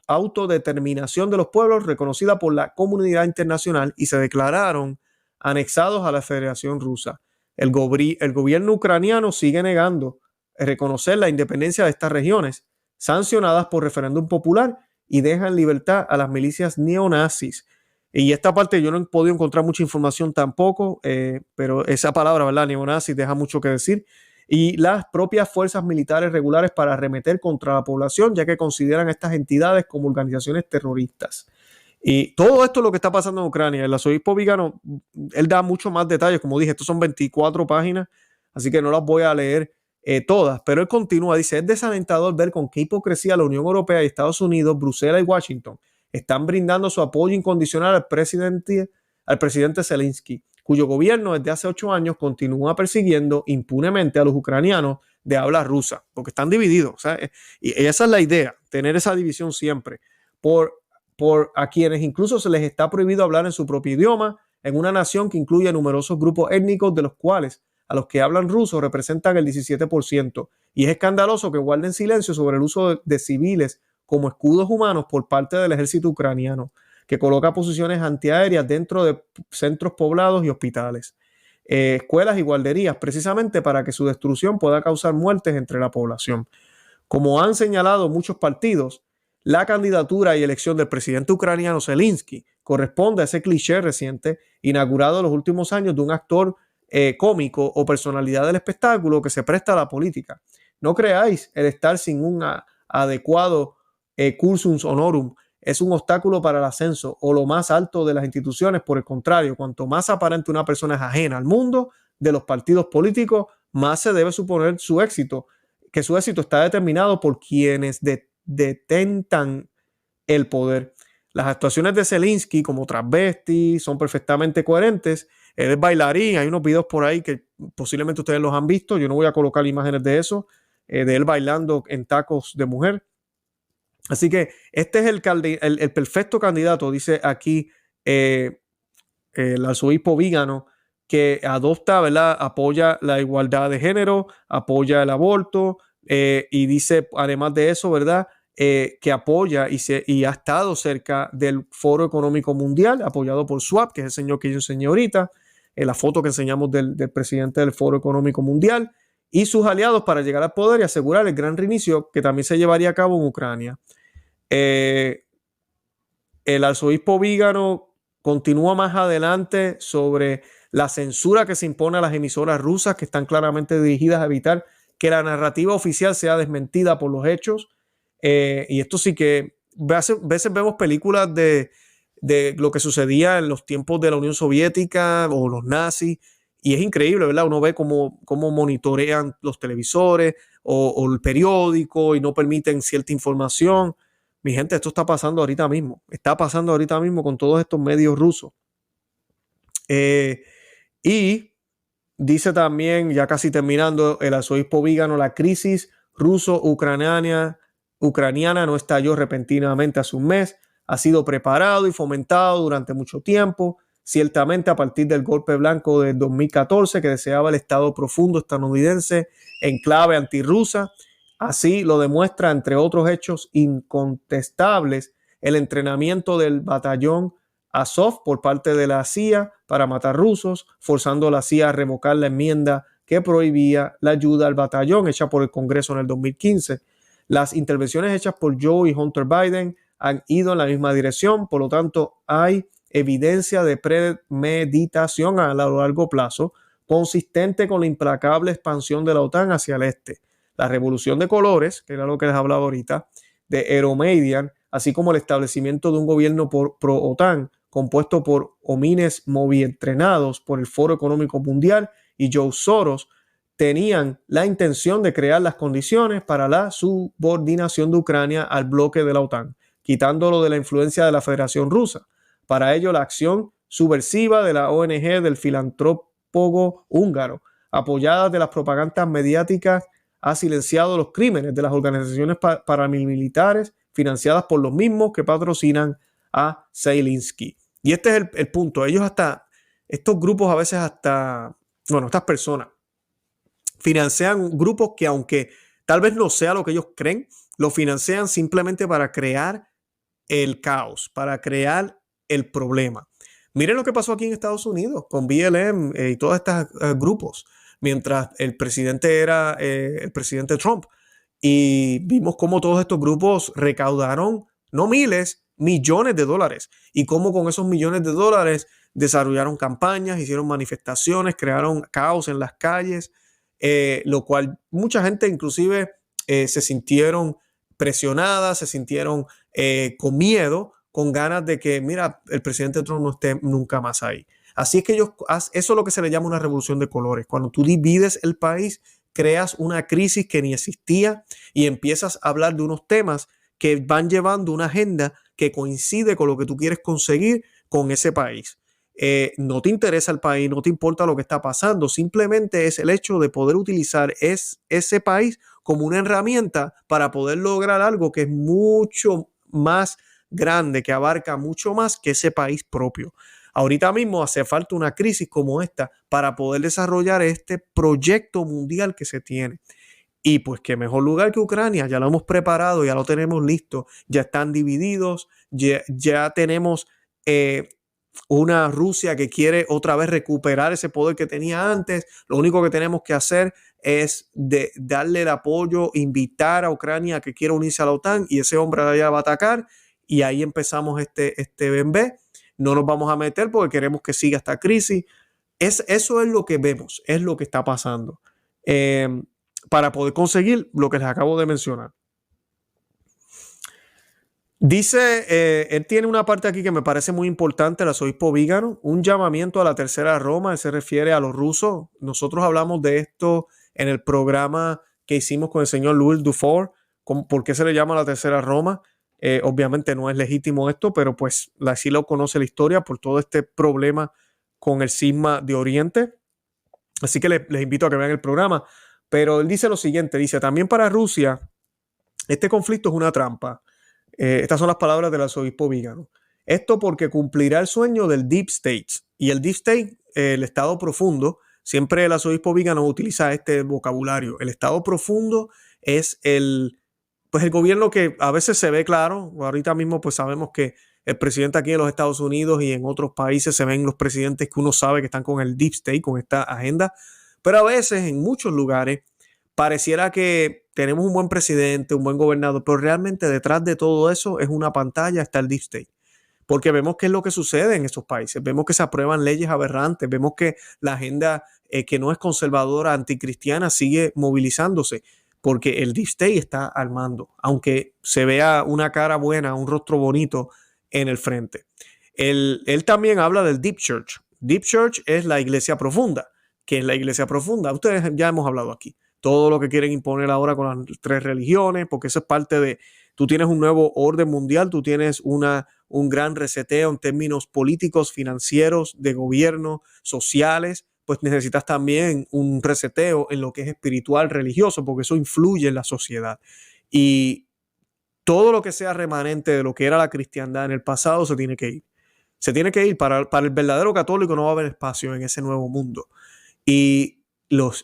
Speaker 1: autodeterminación de los pueblos reconocida por la comunidad internacional y se declararon anexados a la Federación Rusa. El gobierno ucraniano sigue negando reconocer la independencia de estas regiones, sancionadas por referéndum popular, y deja en libertad a las milicias neonazis. Y esta parte yo no he podido encontrar mucha información tampoco, pero esa palabra, ¿verdad? Neonazis deja mucho que decir. Y las propias fuerzas militares regulares para arremeter contra la población, ya que consideran a estas entidades como organizaciones terroristas. Y todo esto es lo que está pasando en Ucrania. El arzobispo Vígano, él da mucho más detalles. Como dije, estos son 24 páginas, así que no las voy a leer todas, pero él continúa, dice, es desalentador ver con qué hipocresía la Unión Europea y Estados Unidos, Bruselas y Washington están brindando su apoyo incondicional al presidente Zelensky, cuyo gobierno desde hace 8 años continúa persiguiendo impunemente a los ucranianos de habla rusa, porque están divididos. O sea, y esa es la idea, tener esa división siempre, por a quienes incluso se les está prohibido hablar en su propio idioma, en una nación que incluye numerosos grupos étnicos, de los cuales a los que hablan ruso representan el 17%. Y es escandaloso que guarden silencio sobre el uso de civiles como escudos humanos por parte del ejército ucraniano, que coloca posiciones antiaéreas dentro de centros poblados y hospitales, escuelas y guarderías, precisamente para que su destrucción pueda causar muertes entre la población. Como han señalado muchos partidos, la candidatura y elección del presidente ucraniano Zelensky corresponde a ese cliché reciente inaugurado en los últimos años de un actor cómico o personalidad del espectáculo que se presta a la política. No creáis el estar sin un adecuado cursus honorum es un obstáculo para el ascenso o lo más alto de las instituciones. Por el contrario, cuanto más aparente una persona es ajena al mundo de los partidos políticos, más se debe suponer su éxito, que su éxito está determinado por quienes detentan el poder. Las actuaciones de Zelensky como transvesti son perfectamente coherentes. Él es bailarín, hay unos videos por ahí que posiblemente ustedes los han visto, yo no voy a colocar imágenes de eso, de él bailando en tacos de mujer. Así que este es el perfecto candidato, dice aquí el arzobispo Vígano, que adopta, ¿verdad? Apoya la igualdad de género, apoya el aborto y dice, además de eso, ¿verdad? Que apoya y ha estado cerca del Foro Económico Mundial, apoyado por Schwab, que es el señor que yo enseñé ahorita, la foto que enseñamos del presidente del Foro Económico Mundial, y sus aliados para llegar al poder y asegurar el gran reinicio que también se llevaría a cabo en Ucrania. El arzobispo Vígano continúa más adelante sobre la censura que se impone a las emisoras rusas, que están claramente dirigidas a evitar que la narrativa oficial sea desmentida por los hechos. Y esto sí que veces vemos películas de lo que sucedía en los tiempos de la Unión Soviética o los nazis, y es increíble, ¿verdad? Uno ve cómo monitorean los televisores o el periódico y no permiten cierta información. Mi gente, esto está pasando ahorita mismo. Está pasando ahorita mismo con todos estos medios rusos. Y dice también, ya casi terminando, el arzobispo Vígano, la crisis ruso-ucraniana no estalló repentinamente hace un mes. Ha sido preparado y fomentado durante mucho tiempo, ciertamente a partir del golpe blanco de 2014 que deseaba el Estado profundo estadounidense en clave antirrusa. Así lo demuestra, entre otros hechos incontestables, el entrenamiento del batallón Azov por parte de la CIA para matar rusos, forzando a la CIA a revocar la enmienda que prohibía la ayuda al batallón hecha por el Congreso en el 2015. Las intervenciones hechas por Joe y Hunter Biden han ido en la misma dirección, por lo tanto hay evidencia de premeditación a largo plazo, consistente con la implacable expansión de la OTAN hacia el este. La revolución de colores, que era lo que les hablaba ahorita, de Euromaidan, así como el establecimiento de un gobierno pro-OTAN compuesto por homines movientrenados por el Foro Económico Mundial y Joe Soros, tenían la intención de crear las condiciones para la subordinación de Ucrania al bloque de la OTAN, quitándolo de la influencia de la Federación Rusa. Para ello, la acción subversiva de la ONG del filantrópogo húngaro, apoyada de las propagandas mediáticas, ha silenciado los crímenes de las organizaciones paramilitares financiadas por los mismos que patrocinan a Zelensky. Y este es el punto. Ellos hasta, estos grupos a veces hasta, bueno, estas personas financian grupos que aunque tal vez no sea lo que ellos creen, lo financian simplemente para crear el caos, para crear el problema. Miren lo que pasó aquí en Estados Unidos con BLM y todos estos grupos, mientras el presidente era el presidente Trump. Y vimos cómo todos estos grupos recaudaron, no miles, millones de dólares. Y cómo con esos millones de dólares desarrollaron campañas, hicieron manifestaciones, crearon caos en las calles, lo cual mucha gente inclusive se sintieron presionadas, se sintieron con miedo, con ganas de que, mira, el presidente Trump no esté nunca más ahí. Así es que eso es lo que se le llama una revolución de colores. Cuando tú divides el país, creas una crisis que ni existía y empiezas a hablar de unos temas que van llevando una agenda que coincide con lo que tú quieres conseguir con ese país. No te interesa el país, no te importa lo que está pasando, simplemente es el hecho de poder utilizar ese país como una herramienta para poder lograr algo que es mucho más grande, que abarca mucho más que ese país propio. Ahorita mismo hace falta una crisis como esta para poder desarrollar este proyecto mundial que se tiene. Y pues qué mejor lugar que Ucrania, ya lo hemos preparado, ya lo tenemos listo, ya están divididos, ya tenemos una Rusia que quiere otra vez recuperar ese poder que tenía antes. Lo único que tenemos que hacer es darle el apoyo, invitar a Ucrania a que quiera unirse a la OTAN y ese hombre allá va a atacar y ahí empezamos este bembé. No nos vamos a meter porque queremos que siga esta crisis. Eso es lo que vemos, es lo que está pasando. Para poder conseguir lo que les acabo de mencionar. Dice, él tiene una parte aquí que me parece muy importante, el arzobispo Vígano, un llamamiento a la tercera Roma, él se refiere a los rusos. Nosotros hablamos de esto en el programa que hicimos con el señor Louis Dufour, ¿por qué se le llama la tercera Roma? Obviamente no es legítimo esto, pero pues sí lo conoce la historia por todo este problema con el cisma de Oriente. Así que les invito a que vean el programa. Pero él dice lo siguiente, dice, también para Rusia, este conflicto es una trampa. Estas son las palabras del arzobispo Vígano. Esto porque cumplirá el sueño del Deep State. Y el Deep State, el Estado profundo, siempre el arzobispo Vígano utiliza este vocabulario. El Estado profundo es el gobierno que a veces se ve claro. Ahorita mismo pues sabemos que el presidente aquí en los Estados Unidos y en otros países se ven los presidentes que uno sabe que están con el Deep State, con esta agenda. Pero a veces en muchos lugares pareciera que tenemos un buen presidente, un buen gobernador, pero realmente detrás de todo eso es una pantalla, está el Deep State. Porque vemos qué es lo que sucede en esos países, vemos que se aprueban leyes aberrantes, vemos que la agenda que no es conservadora, anticristiana, sigue movilizándose, porque el Deep State está al mando, aunque se vea una cara buena, un rostro bonito en el frente. Él también habla del Deep Church. Deep Church es la iglesia profunda. ¿Qué es la iglesia profunda? Ustedes ya hemos hablado aquí. Todo lo que quieren imponer ahora con las tres religiones, porque eso es parte de, tú tienes un nuevo orden mundial, tú tienes un gran reseteo en términos políticos, financieros, de gobierno, sociales, pues necesitas también un reseteo en lo que es espiritual, religioso, porque eso influye en la sociedad. Y todo lo que sea remanente de lo que era la cristiandad en el pasado se tiene que ir. Se tiene que ir. Para el verdadero católico no va a haber espacio en ese nuevo mundo. Y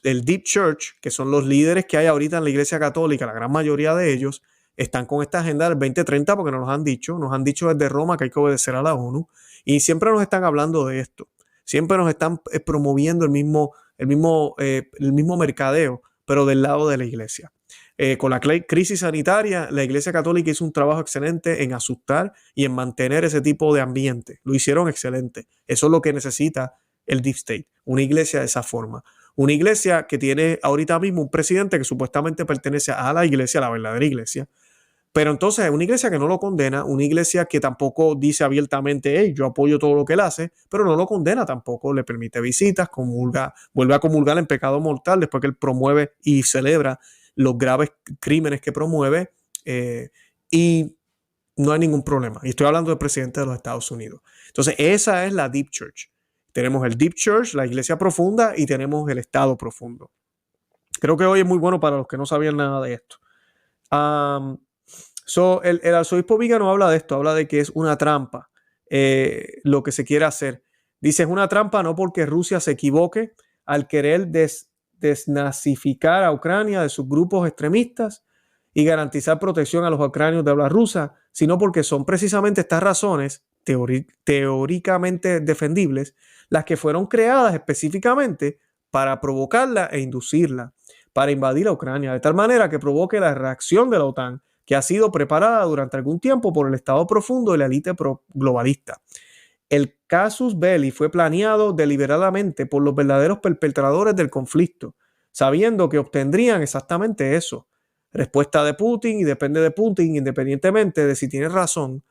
Speaker 1: el Deep Church, que son los líderes que hay ahorita en la Iglesia Católica, la gran mayoría de ellos están con esta agenda del 2030 porque nos han dicho desde Roma que hay que obedecer a la ONU y siempre nos están hablando de esto, siempre nos están promoviendo el mismo mercadeo pero del lado de la iglesia. Con la crisis sanitaria, la Iglesia Católica hizo un trabajo excelente en asustar y en mantener ese tipo de ambiente. Lo hicieron excelente. Eso es lo que necesita el Deep State, una iglesia de esa forma. Una iglesia que tiene ahorita mismo un presidente que supuestamente pertenece a la iglesia, la verdadera iglesia, pero entonces es una iglesia que no lo condena, una iglesia que tampoco dice abiertamente, hey, yo apoyo todo lo que él hace, pero no lo condena tampoco, le permite visitas, comulga, vuelve a comulgar en pecado mortal después que él promueve y celebra los graves crímenes que promueve, y no hay ningún problema. Y estoy hablando del presidente de los Estados Unidos. Entonces, esa es la Deep Church. Tenemos el Deep Church, la iglesia profunda, y tenemos el Estado profundo. Creo que hoy es muy bueno para los que no sabían nada de esto. El arzobispo Vígano habla de esto, habla de que es una trampa lo que se quiere hacer. Dice, es una trampa no porque Rusia se equivoque al querer desnazificar a Ucrania de sus grupos extremistas y garantizar protección a los ucranianos de habla rusa, sino porque son precisamente estas razones teóricamente defendibles las que fueron creadas específicamente para provocarla e inducirla, para invadir a Ucrania, de tal manera que provoque la reacción de la OTAN, que ha sido preparada durante algún tiempo por el Estado profundo y la élite globalista. El casus belli fue planeado deliberadamente por los verdaderos perpetradores del conflicto, sabiendo que obtendrían exactamente eso. Respuesta de Putin, y depende de Putin, independientemente de si tiene razón,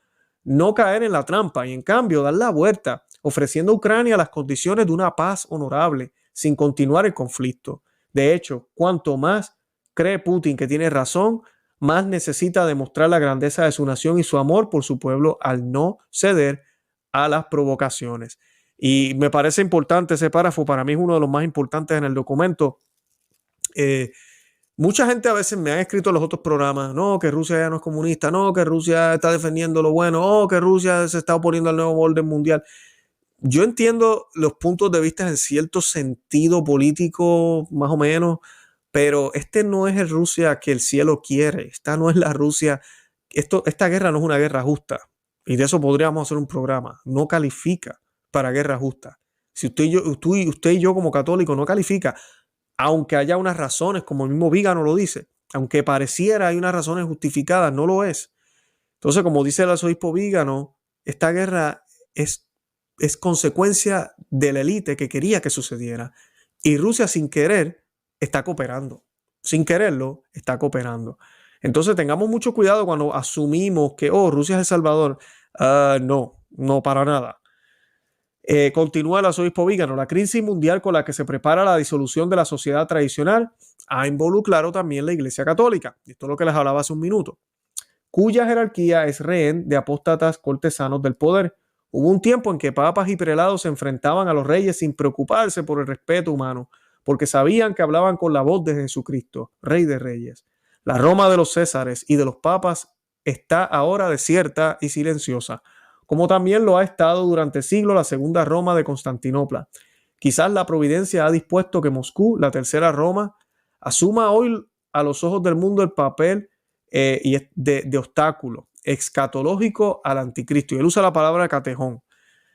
Speaker 1: no caer en la trampa y en cambio dar la vuelta, ofreciendo a Ucrania las condiciones de una paz honorable, sin continuar el conflicto. De hecho, cuanto más cree Putin que tiene razón, más necesita demostrar la grandeza de su nación y su amor por su pueblo al no ceder a las provocaciones. Y me parece importante ese párrafo, para mí es uno de los más importantes en el documento. Mucha gente a veces me ha escrito en los otros programas, no, que Rusia ya no es comunista, no, que Rusia está defendiendo lo bueno, o que Rusia se está oponiendo al nuevo orden mundial. Yo entiendo los puntos de vista en cierto sentido político, más o menos, pero este no es el Rusia que el cielo quiere. Esta no es la Rusia. Esta guerra no es una guerra justa. Y de eso podríamos hacer un programa. No califica para guerra justa. Si usted y yo como católicos no califica, aunque haya unas razones, como el mismo Vígano lo dice, aunque pareciera hay unas razones justificadas, no lo es. Entonces, como dice el arzobispo Vígano, esta guerra es consecuencia de la élite que quería que sucediera. Y Rusia sin querer está cooperando. Sin quererlo, está cooperando. Entonces tengamos mucho cuidado cuando asumimos que, Rusia es el Salvador. No para nada. Continúa el arzobispo Vígano. La crisis mundial con la que se prepara la disolución de la sociedad tradicional ha involucrado también la Iglesia Católica. Esto es lo que les hablaba hace un minuto. Cuya jerarquía es rehén de apóstatas cortesanos del poder. Hubo un tiempo en que papas y prelados se enfrentaban a los reyes sin preocuparse por el respeto humano, porque sabían que hablaban con la voz de Jesucristo, Rey de Reyes. La Roma de los Césares y de los papas está ahora desierta y silenciosa, como también lo ha estado durante siglos la segunda Roma de Constantinopla. Quizás la providencia ha dispuesto que Moscú, la tercera Roma, asuma hoy a los ojos del mundo el papel de obstáculo escatológico al anticristo. Y él usa la palabra catejón.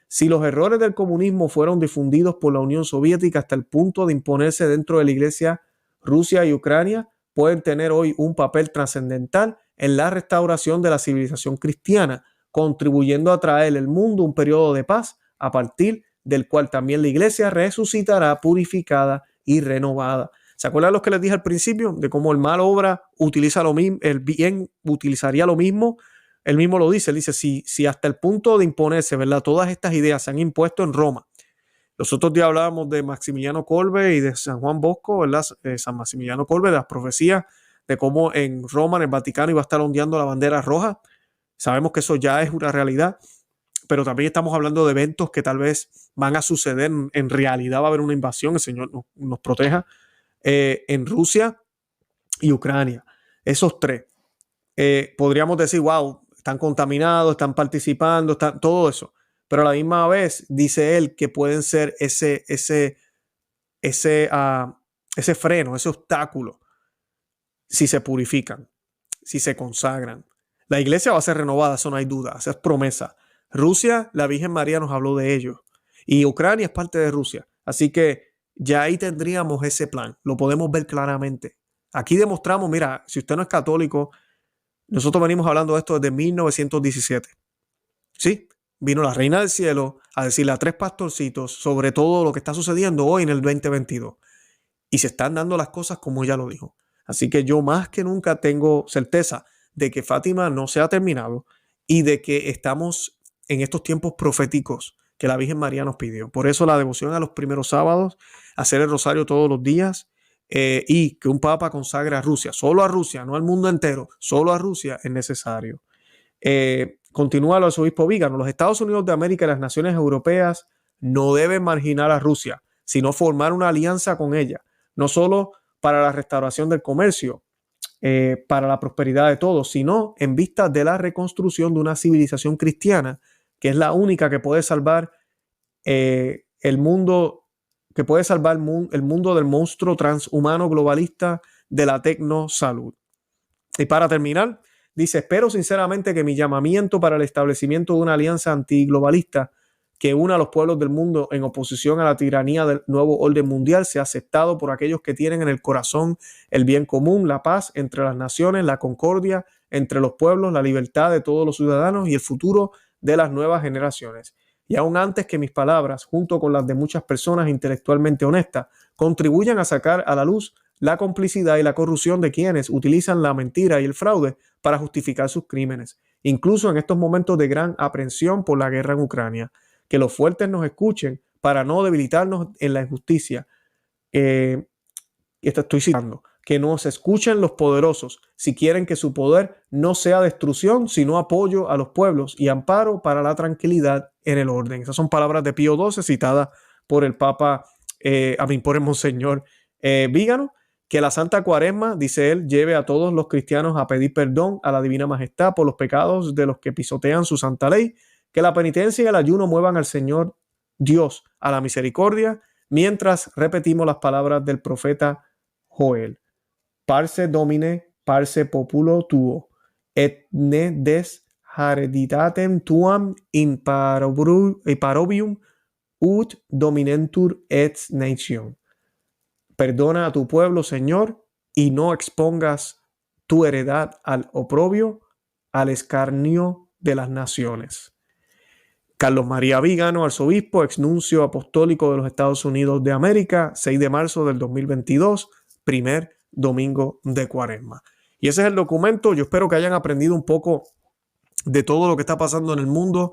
Speaker 1: Si los errores del comunismo fueron difundidos por la Unión Soviética hasta el punto de imponerse dentro de la iglesia, Rusia y Ucrania pueden tener hoy un papel trascendental en la restauración de la civilización cristiana, contribuyendo a traer al mundo un periodo de paz a partir del cual también la iglesia resucitará purificada y renovada. ¿Se acuerdan los que les dije al principio de cómo el mal obra utiliza lo mismo, el bien utilizaría lo mismo? Él mismo lo dice, él dice, si hasta el punto de imponerse, ¿verdad? Todas estas ideas se han impuesto en Roma. Los otros días hablábamos de Maximiliano Kolbe y de San Juan Bosco, ¿verdad? San Maximiliano Kolbe, de las profecías, de cómo en Roma, en el Vaticano, iba a estar ondeando la bandera roja. Sabemos que eso ya es una realidad, pero también estamos hablando de eventos que tal vez van a suceder. En realidad va a haber una invasión, el Señor nos proteja, en Rusia y Ucrania. Esos tres. Podríamos decir, wow, están contaminados, están participando, están, todo eso. Pero a la misma vez dice él que pueden ser ese freno, ese obstáculo, si se purifican, si se consagran. La iglesia va a ser renovada, eso no hay duda, esa es promesa. Rusia, la Virgen María nos habló de ello. Y Ucrania es parte de Rusia. Así que ya ahí tendríamos ese plan. Lo podemos ver claramente. Aquí demostramos, mira, si usted no es católico, nosotros venimos hablando de esto desde 1917. Sí, vino la Reina del Cielo a decirle a 3 pastorcitos sobre todo lo que está sucediendo hoy en el 2022. Y se están dando las cosas como ella lo dijo. Así que yo más que nunca tengo certeza de que Fátima no se ha terminado y de que estamos en estos tiempos proféticos que la Virgen María nos pidió. Por eso la devoción a los primeros sábados, hacer el rosario todos los días, y que un papa consagre a Rusia, solo a Rusia, no al mundo entero, solo a Rusia es necesario. Continúa el arzobispo Vígano: los Estados Unidos de América y las naciones europeas no deben marginar a Rusia, sino formar una alianza con ella, no solo para la restauración del comercio, para la prosperidad de todos, sino en vista de la reconstrucción de una civilización cristiana que es la única que puede salvar el mundo, que puede salvar el mundo del monstruo transhumano globalista de la tecnosalud. Y para terminar, dice: espero sinceramente que mi llamamiento para el establecimiento de una alianza antiglobalista que una a los pueblos del mundo en oposición a la tiranía del nuevo orden mundial sea aceptado por aquellos que tienen en el corazón el bien común, la paz entre las naciones, la concordia entre los pueblos, la libertad de todos los ciudadanos y el futuro de las nuevas generaciones. Y aún antes que mis palabras, junto con las de muchas personas intelectualmente honestas, contribuyan a sacar a la luz la complicidad y la corrupción de quienes utilizan la mentira y el fraude para justificar sus crímenes, incluso en estos momentos de gran aprensión por la guerra en Ucrania. Que los fuertes nos escuchen para no debilitarnos en la injusticia. Estoy citando: que nos escuchen los poderosos si quieren que su poder no sea destrucción, sino apoyo a los pueblos y amparo para la tranquilidad en el orden. Esas son palabras de Pío XII citadas por el Papa, por el Monseñor Vígano. Que la Santa Cuaresma, dice él, lleve a todos los cristianos a pedir perdón a la Divina Majestad por los pecados de los que pisotean su santa ley. Que la penitencia y el ayuno muevan al Señor Dios a la misericordia, mientras repetimos las palabras del profeta Joel: Parce Domine, parce populo tuo, et ne des hereditatem tuam in parobium ut dominentur et nation. Perdona a tu pueblo, Señor, y no expongas tu heredad al oprobio, al escarnio de las naciones. Carlos María Vígano, arzobispo, exnuncio apostólico de los Estados Unidos de América, 6 de marzo del 2022, primer domingo de Cuaresma. Y ese es el documento. Yo espero que hayan aprendido un poco de todo lo que está pasando en el mundo.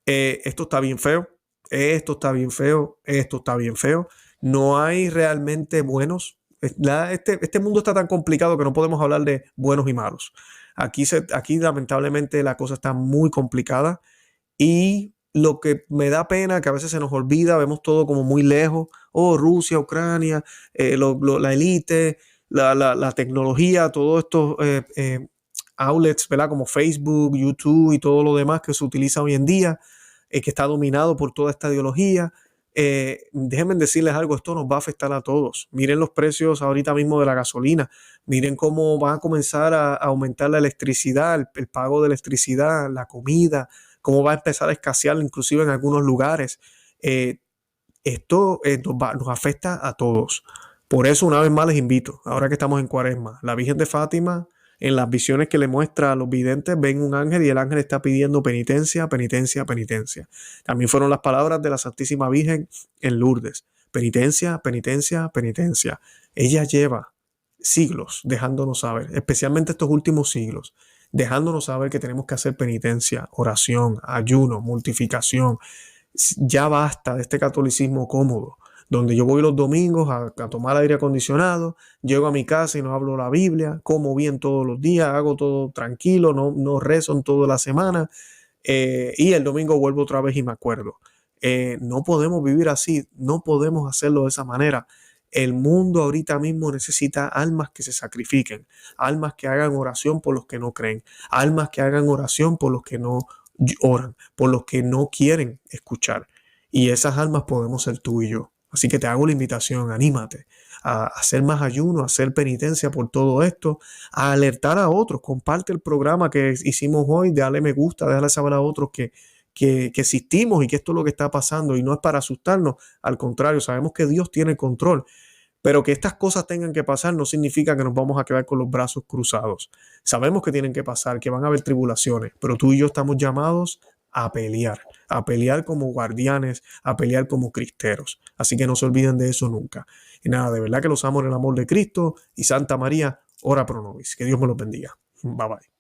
Speaker 1: Esto está bien feo, esto está bien feo, esto está bien feo. No hay realmente buenos. Este mundo está tan complicado que no podemos hablar de buenos y malos. Aquí lamentablemente la cosa está muy complicada. Y lo que me da pena, que a veces se nos olvida, vemos todo como muy lejos. Rusia, Ucrania, la élite, la tecnología, todos estos outlets, ¿verdad? Como Facebook, YouTube y todo lo demás que se utiliza hoy en día, que está dominado por toda esta ideología. Déjenme decirles algo: esto nos va a afectar a todos. Miren los precios ahorita mismo de la gasolina. Miren cómo van a comenzar a aumentar la electricidad, el pago de electricidad, la comida, cómo va a empezar a escasear inclusive en algunos lugares. Esto nos afecta a todos. Por eso, una vez más, les invito, ahora que estamos en Cuaresma, la Virgen de Fátima, en las visiones que le muestra a los videntes, ven un ángel y el ángel está pidiendo penitencia, penitencia, penitencia. También fueron las palabras de la Santísima Virgen en Lourdes: penitencia, penitencia, penitencia. Ella lleva siglos dejándonos saber, especialmente estos últimos siglos, dejándonos saber que tenemos que hacer penitencia, oración, ayuno, mortificación. Ya basta de este catolicismo cómodo, donde yo voy los domingos a tomar aire acondicionado, llego a mi casa y no hablo la Biblia, como bien todos los días, hago todo tranquilo, no rezo en toda la semana, y el domingo vuelvo otra vez y me acuerdo. No podemos vivir así, no podemos hacerlo de esa manera. El mundo ahorita mismo necesita almas que se sacrifiquen, almas que hagan oración por los que no creen, almas que hagan oración por los que no oran, por los que no quieren escuchar. Y esas almas podemos ser tú y yo. Así que te hago la invitación: anímate a hacer más ayuno, a hacer penitencia por todo esto, a alertar a otros. Comparte el programa que hicimos hoy, dale me gusta, déjale saber a otros que que existimos y que esto es lo que está pasando y no es para asustarnos. Al contrario, sabemos que Dios tiene control. Pero que estas cosas tengan que pasar no significa que nos vamos a quedar con los brazos cruzados. Sabemos que tienen que pasar, que van a haber tribulaciones, pero tú y yo estamos llamados a pelear como guardianes, a pelear como cristeros. Así que no se olviden de eso nunca. Y nada, de verdad que los amo en el amor de Cristo y Santa María, ora pro nobis. Que Dios me los bendiga. Bye bye.